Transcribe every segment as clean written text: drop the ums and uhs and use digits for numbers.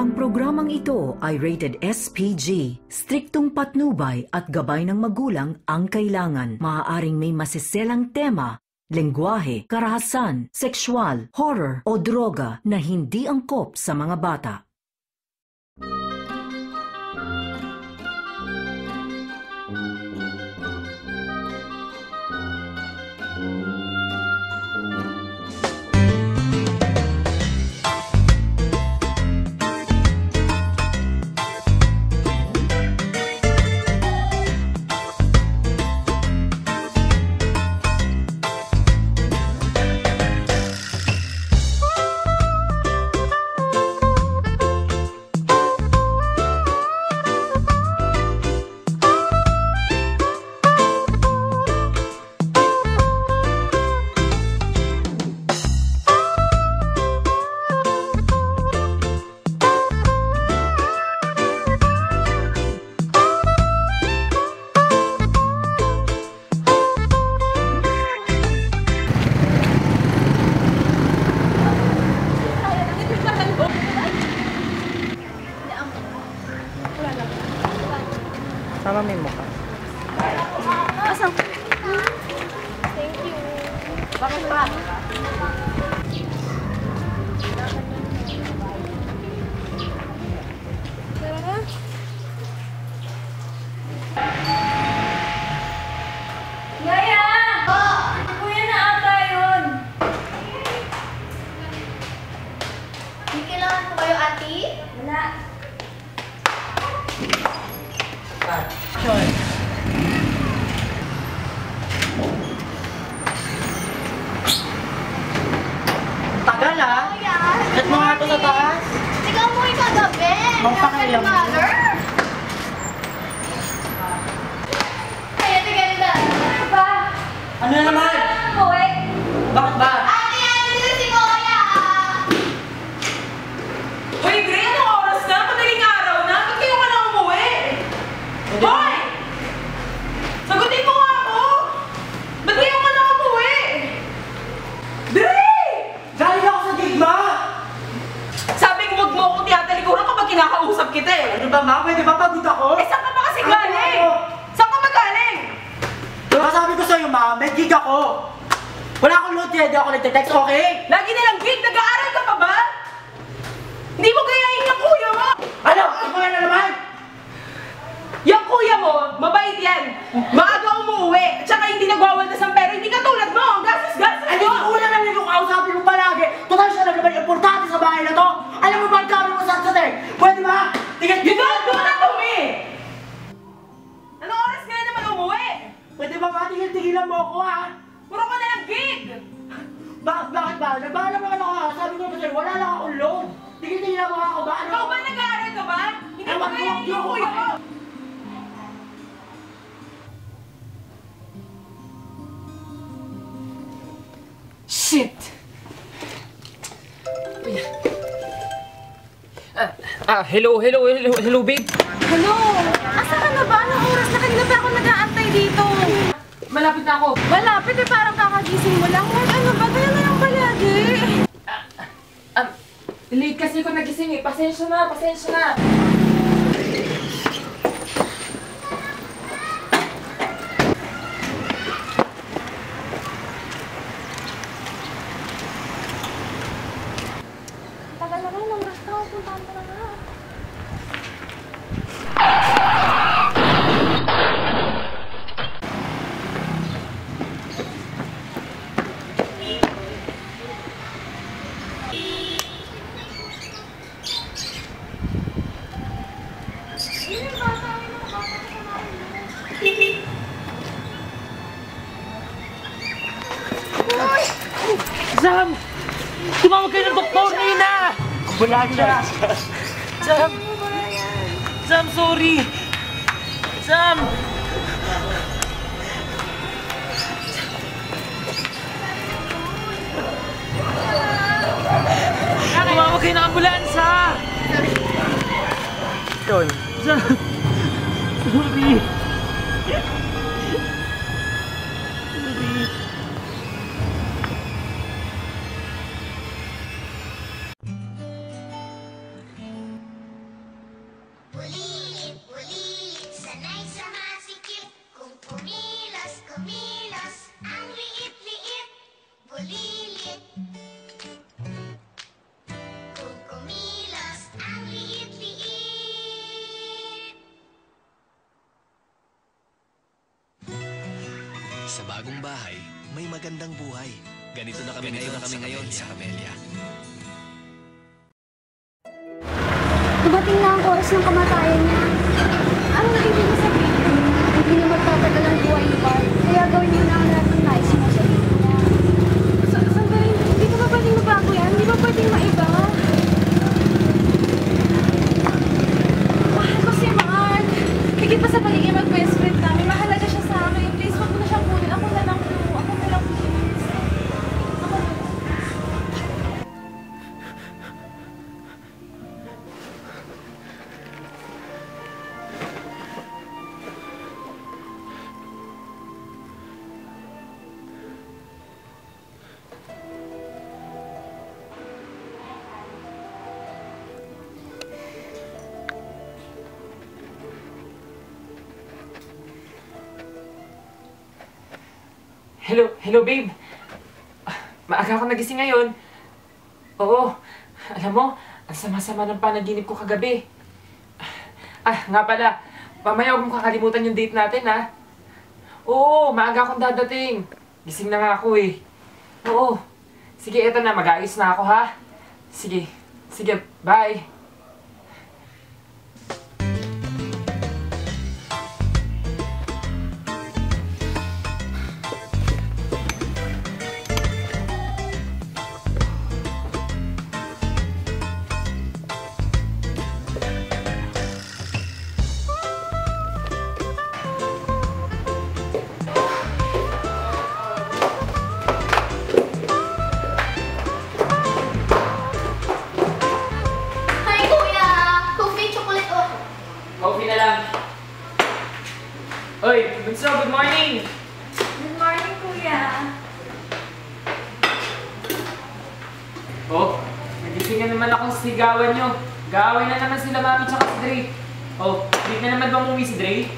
Ang programang ito ay rated SPG. Striktong patnubay at gabay ng magulang ang kailangan. Maaaring may masiselang tema, lengguwahe, karahasan, sexual, horror o droga na hindi angkop sa mga bata. Sama may mukha. Asan? Thank you. Bakit pa? Tara. Yaya! Kuya na ata yun. May kailangan ko kayo, ati? Wala. Sure. Tagal ah! Set mo nga ito sa taas! Ikaw mo ikagabi! Magpakailam mo. Kaya tigal na. Ano ba? Ano na naman? Boy? Bakit ba? Ate, ano dito si Kuya? Hoy, Gray! Anong oras na? Madaling araw na? Ba't kayo ka na umuwi? Hoy! Sagutin mo nga ako! Ba't kayo ka na umuwi? Gray! Galing ako sa digma! Sabi ko wag mo ako tiyatalikuran kapag kinakausap kita eh. Ano ba ma? Pwede ba pagod ako? Eh, saan ka ba kasi galing? Saan ka ba galing? Diba sabi ko sa'yo ma, may gig ako! Wala akong load kaya di ako nagte-text, okay? Lagi na lang gig, nag-aaral ka pa ba? Hindi mo gayahin yung kuya mo! Ano? Ako na naman! Yung kuya mo, mabait yan. Maaga umuwi, at saka hindi nagwawaldas ng pera. Hindi ka tulad mo, ang gastos-gastos Ay, di mo! ko una lang yung kausapin mo palagi! Total siya na naman importante sa bahay na to! Alam mo ba ang kami mo sa Pwede ba? Tingnan You don't do that to me! Anong oras ka na naman umuwi? Pwede ba ba? Tigil-tigilan mo ako ha? Puro ka na lang gig! Bakit ba? Nagbahala naman ako ha? Sabi ko naman sa'yo, wala lang akong load! Tigil-tigilan mo ako ba? Ano? Ikaw ba nag-aaral ka ba? Hindi mo gayahin yung kuya mo! Shit! Hello, babe. Hello! Asa ka na ba? Anong oras na kanina pa ako nag-aantay dito? Malapit na ako. Malapit eh, parang kakagising mo lang. Ano ba? Kaya na lang palagi. Late kasi ko nagising eh. Pasensya na, pasensya na. Tagal na rin, oras ka. Puntahan ka na nga. Sam! Tumawag kayo ng doktor, Nina! Wala siya. Sam! Sam, sorry! Sam! Tumawag kayo ng ambulansya! Yun. Sam! Sorry! bagong bahay, may magandang buhay. Ganito na kami ngayon sa Camellia. Dumating na ang oras ng kamatayan niya. Ano na ibig sabihin? Hindi na magtatagal ang buhay ni Bart. Kaya gawin niyo na ang lahat ng nais mo sa dito niya. Sandali, hindi ko ba pwedeng mabago yan? Hindi ba pwedeng maiba? Mahal ko si Mark. Higit pa sa pagiging mag-best friend namin, mahalaga siya sa akin. Please, wag mo na siyang kunin. Ako na lang po. Ako na lang, please. Ako na lang. Hello babe. Maaga ako nagising ngayon. Oo, alam mo, ang sama-sama ng panaginip ko kagabi. Nga pala, mamaya huwag mong kakalimutan yung date natin, ha? Oo, maaga akong dadating. Gising na nga ako eh. Oo. Sige, eto na, mag-aayos na ako, ha? Sige, bye. Hi, Kuya! Coffee, chocolate, oh. Coffee na lang. Oy, Bunso, good morning! Good morning, Kuya. Oh, nagising na naman akong sigawan nyo. Gaaway na naman sila Mami tsaka si Dre. Oh, hindi na naman bang umuwi si Dre?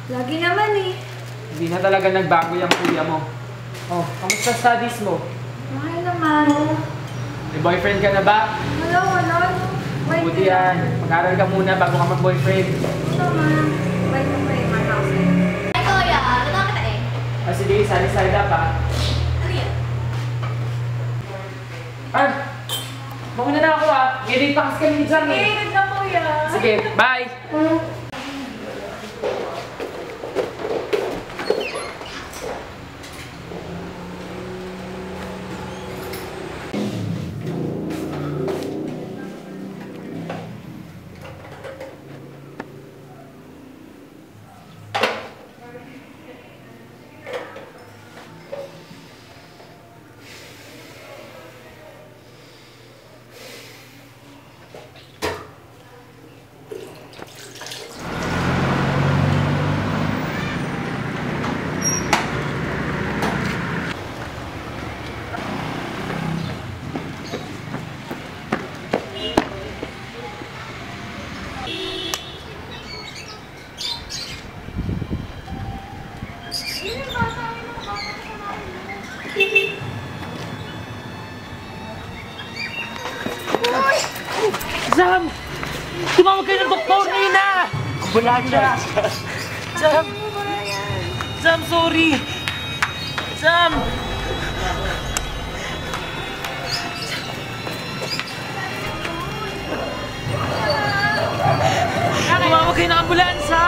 Lagi naman eh. Hindi na talaga nagbago yung kuya mo. Oh, kamusta studies mo? Okay naman. May boyfriend ka na ba? Wala. Wait Buti yan. Mag-aral ka muna bago ka mag-boyfriend. naman. Wait na pa my house eh. Hi, Kuya! Luto kita eh. Sige, sali-sali na pa. Ano yan? Mauna na ako Ngayon pa kasi kami ni John eh. Hey, na Kuya. Sige, bye! Sam! Tumawag kayo ng doktor, Nina! Wala siya! Sam! Sam, sorry! Sam! Tumawag kayo ng ambulansya!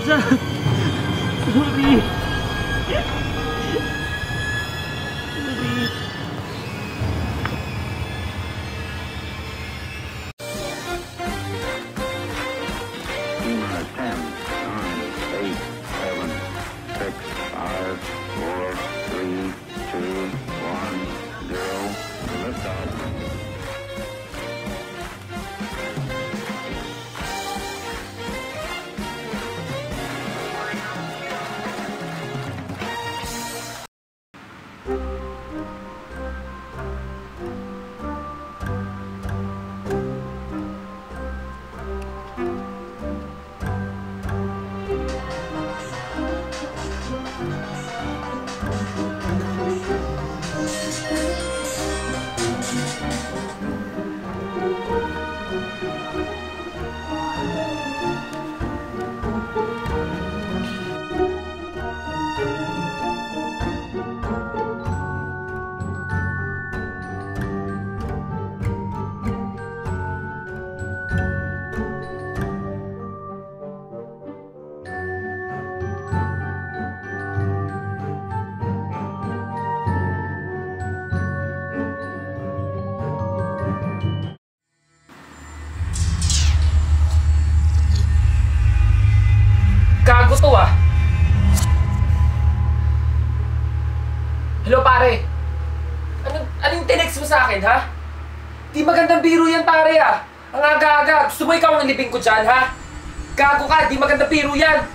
Sam! Sorry! mo sa akin, ha? Di magandang biro yan, pare, ah. Ang aga-aga. Gusto mo ikaw ang libing ko dyan, ha? Gago ka, di magandang biro yan.